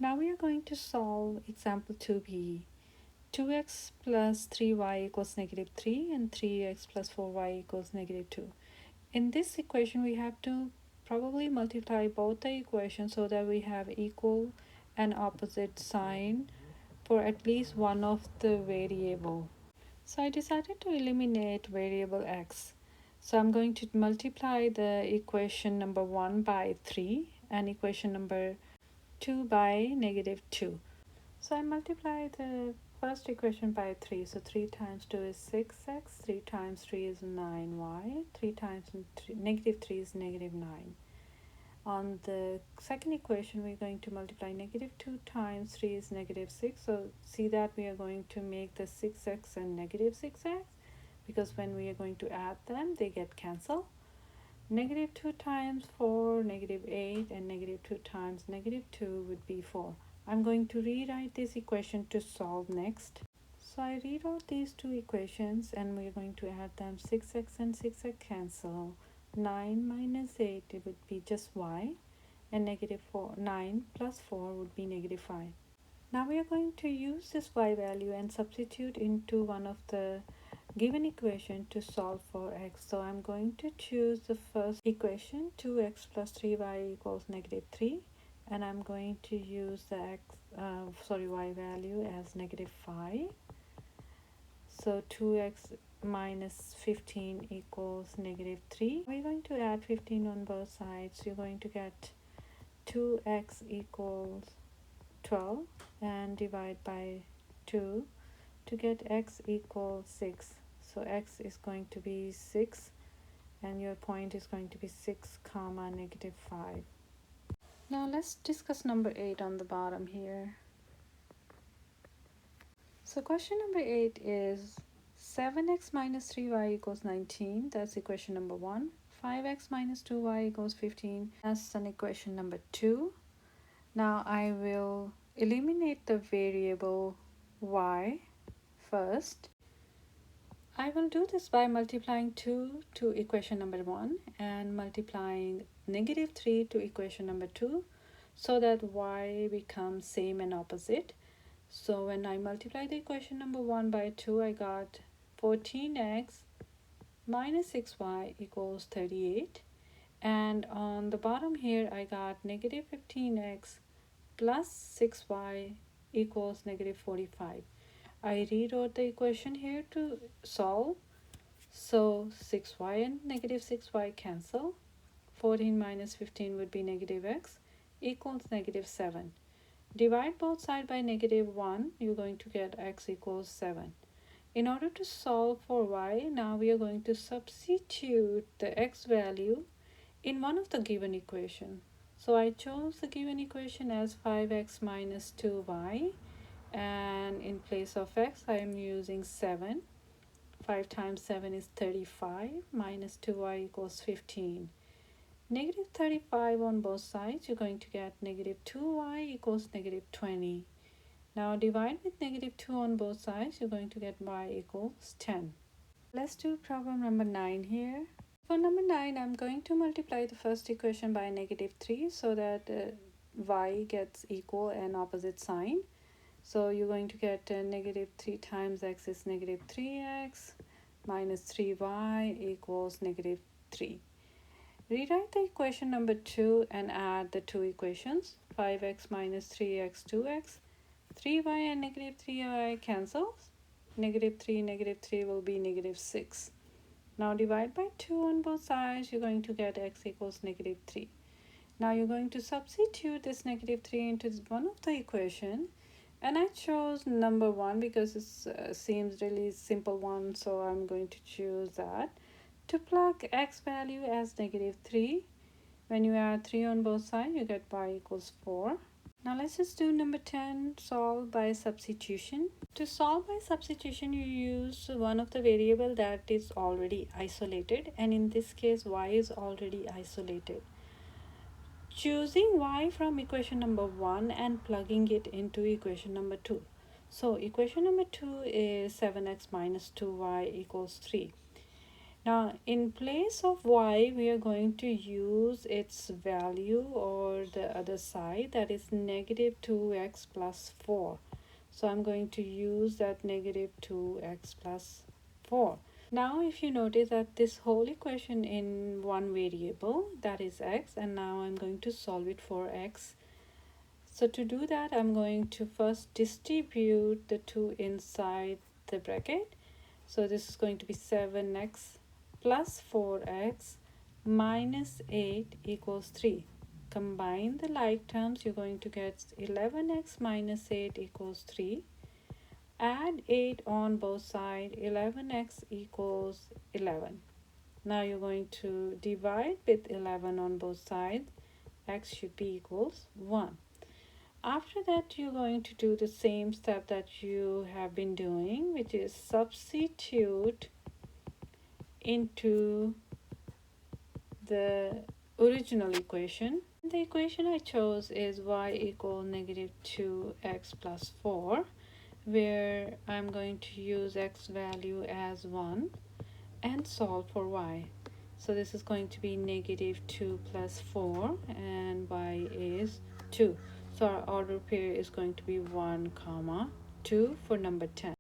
Now we are going to solve example 2b. 2x plus 3y equals negative 3 and 3x plus 4y equals negative 2. In this equation, we have to probably multiply both the equations so that we have equal and opposite sign for at least one of the variable. So I decided to eliminate variable x. So I'm going to multiply the equation number 1 by 3 and equation number 2 by negative 2. So I multiply the first equation by 3. So 3 times 2 is 6x, 3 times 3 is 9y, 3 times negative 3 is negative 9. On the second equation, we're going to multiply negative 2 times 3 is negative 6. So see that we are going to make the 6x and negative 6x, because when we are going to add them, they get cancelled. Negative 2 times 4, negative 8, and negative 2 times negative 2 would be 4. I'm going to rewrite this equation to solve next. So I rewrote these two equations and we're going to add them. 6x and 6x cancel. 9 minus 8, it would be just y, and negative 4. 9 plus 4 would be negative 5. Now we are going to use this y value and substitute into one of the given equation to solve for x. So I'm going to choose the first equation, 2x plus 3y equals negative 3, and I'm going to use the y value as negative 5. So 2x minus 15 equals negative 3. We're going to add 15 on both sides. You're going to get 2x equals 12 and divide by 2 to get x equals 6. So x is going to be 6 and your point is going to be 6 comma negative 5. Now let's discuss number 8 on the bottom here. So question number 8 is 7x minus 3y equals 19. That's equation number 1. 5x minus 2y equals 15. That's an equation number 2. Now I will eliminate the variable y first. I will do this by multiplying 2 to equation number 1 and multiplying negative 3 to equation number 2 so that y becomes same and opposite. So when I multiply the equation number 1 by 2, I got 14x minus 6y equals 38. And on the bottom here, I got negative 15x plus 6y equals negative 45. I rewrote the equation here to solve. So 6y and negative 6y cancel. 14 minus 15 would be negative x equals negative 7. Divide both sides by negative 1, you're going to get x equals 7. In order to solve for y, now we are going to substitute the x value in one of the given equation. So I chose the given equation as 5x minus 2y, and in place of x I am using 7. 5 times 7 is 35 minus 2y equals 15. Negative 35 on both sides, you're going to get negative 2y equals negative 20. Now divide with negative 2 on both sides, you're going to get y equals 10. Let's do problem number 9 here. For number 9, I'm going to multiply the first equation by negative 3 so that y gets equal and opposite sign. So you're going to get negative 3 times x is negative 3x minus 3y equals negative 3. Rewrite the equation number 2 and add the two equations. 5x minus 3x 2x. 3y and negative 3y cancels. Negative 3 will be negative 6. Now divide by 2 on both sides. You're going to get x equals negative 3. Now you're going to substitute this negative 3 into one of the equation. And I chose number 1 because it seems really simple one. So I'm going to choose that. To plug x value as negative 3, when you add 3 on both sides, you get y equals 4. Now let's just do number 10, solve by substitution. To solve by substitution, you use one of the variable that is already isolated, and in this case, y is already isolated. Choosing y from equation number 1 and plugging it into equation number 2. So equation number 2 is 7x minus 2y equals 3. Now, in place of y, we are going to use its value or the other side, that is negative 2x plus 4. So I'm going to use that negative 2x plus 4. Now, if you notice that this whole equation in one variable, that is x, and now I'm going to solve it for x. So to do that, I'm going to first distribute the 2 inside the bracket. So this is going to be 7x plus 4x minus 8 equals 3. Combine the like terms, you're going to get 11x minus 8 equals 3. Add 8 on both sides, 11x equals 11. Now you're going to divide with 11 on both sides, x should be equals 1. After that, you're going to do the same step that you have been doing, which is substitute into the original equation. The equation I chose is y equal negative 2x plus 4, where I'm going to use x value as 1 and solve for y. So this is going to be negative 2 plus 4 and y is 2. So our order pair is going to be 1 comma 2 for number 10.